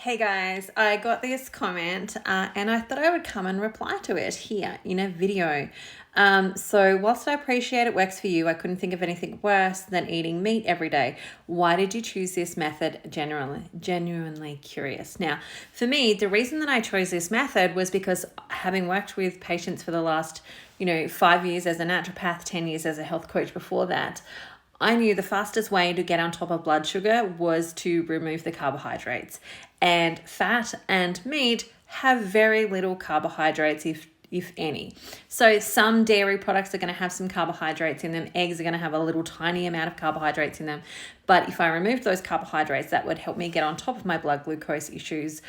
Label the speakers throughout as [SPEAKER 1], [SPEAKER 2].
[SPEAKER 1] Hey guys, I got this comment and I thought I would come and reply to it here in a video. So whilst I appreciate it works for you, I couldn't think of anything worse than eating meat every day. Why did you choose this method? Genuinely curious. Now, for me, the reason that I chose this method was because having worked with patients for the last, 5 years as a naturopath, 10 years as a health coach before that, I knew the fastest way to get on top of blood sugar was to remove the carbohydrates. And fat and meat have very little carbohydrates, if any. So some dairy products are going to have some carbohydrates in them. Eggs are going to have a little tiny amount of carbohydrates in them. But if I removed those carbohydrates, that would help me get on top of my blood glucose issues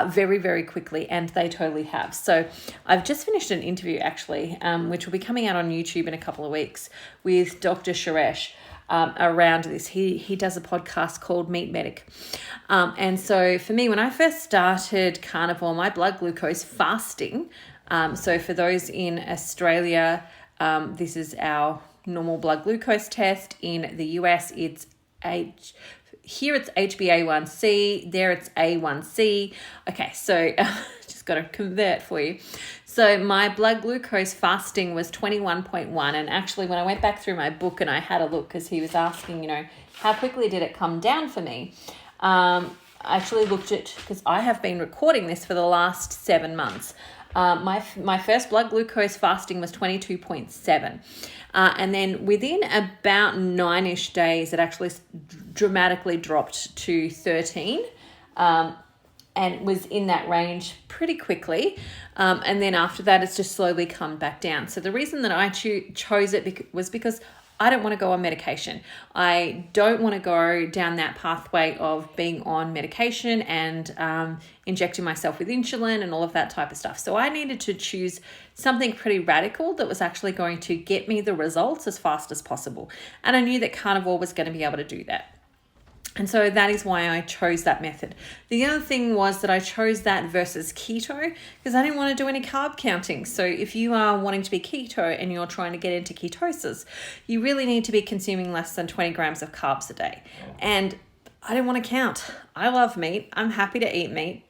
[SPEAKER 1] very, very quickly. And they totally have. So I've just finished an interview actually, which will be coming out on YouTube in a couple of weeks with Dr. Suresh. Around this. He does a podcast called Meat Medic. And so for me, when I first started carnivore, my blood glucose fasting, so for those in Australia, this is our normal blood glucose test. In the US, it's here it's HbA1c, there it's A1c. Okay, so just got to convert for you. So my blood glucose fasting was 21.1. And actually, when I went back through my book and I had a look, because he was asking, how quickly did it come down for me? I actually looked at, because I have been recording this for the last 7 months. My first blood glucose fasting was 22.7. And then within about 9-ish days, it actually dramatically dropped to 13. And was in that range pretty quickly. And then after that, it's just slowly come back down. So the reason that I chose it was because I don't want to go on medication. I don't want to go down that pathway of being on medication and injecting myself with insulin and all of that type of stuff. So I needed to choose something pretty radical that was actually going to get me the results as fast as possible. And I knew that carnivore was going to be able to do that. And so that is why I chose that method. The other thing was that I chose that versus keto because I didn't want to do any carb counting. So if you are wanting to be keto and you're trying to get into ketosis, you really need to be consuming less than 20 grams of carbs a day. And I didn't want to count. I love meat. I'm happy to eat meat.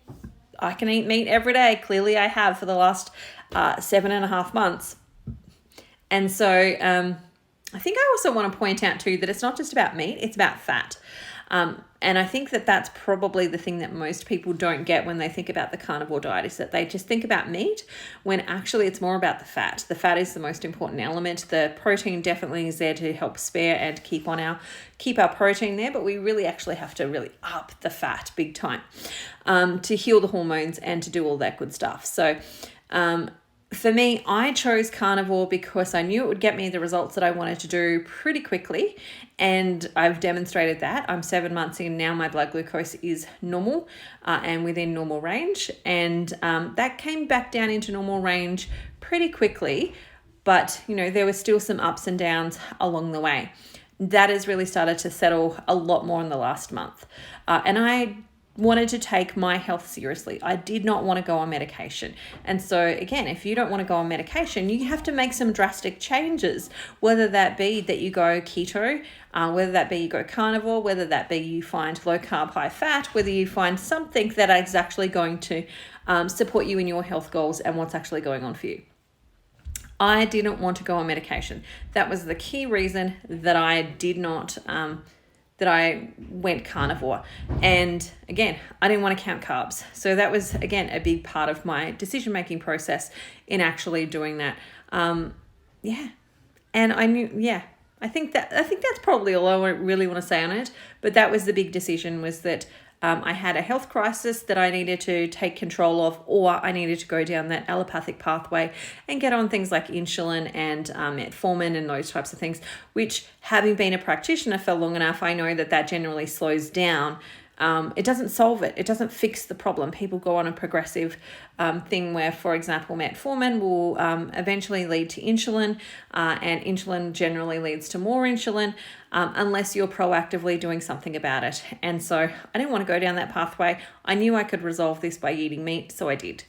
[SPEAKER 1] I can eat meat every day. Clearly I have for the last 7.5 months. And so I think I also want to point out too that it's not just about meat, it's about fat. And I think that that's probably the thing that most people don't get when they think about the carnivore diet is that they just think about meat when actually it's more about the fat. The fat is the most important element. The protein definitely is there to help spare and keep our protein there, but we really actually have to really up the fat big time to heal the hormones and to do all that good stuff. So for me, I chose carnivore because I knew it would get me the results that I wanted to do pretty quickly. And I've demonstrated that. I'm 7 months in now. My blood glucose is normal and within normal range. And that came back down into normal range pretty quickly. But, there were still some ups and downs along the way. That has really started to settle a lot more in the last month. And I wanted to take my health seriously. I did not want to go on medication. And so again, if you don't want to go on medication, you have to make some drastic changes, whether that be that you go keto, whether that be you go carnivore, whether that be you find low carb, high fat, whether you find something that is actually going to support you in your health goals and what's actually going on for you. I didn't want to go on medication. That was the key reason that I did not that I went carnivore. And again, I didn't want to count carbs. So that was, again, a big part of my decision-making process in actually doing that. And I knew, I think that's probably all I really want to say on it. But that was the big decision, was that I had a health crisis that I needed to take control of, or I needed to go down that allopathic pathway and get on things like insulin and metformin and those types of things, which, having been a practitioner for long enough, I know that generally slows down. It doesn't solve it. It doesn't fix the problem. People go on a progressive thing where, for example, metformin will eventually lead to insulin, and insulin generally leads to more insulin unless you're proactively doing something about it. And so I didn't want to go down that pathway. I knew I could resolve this by eating meat, so I did.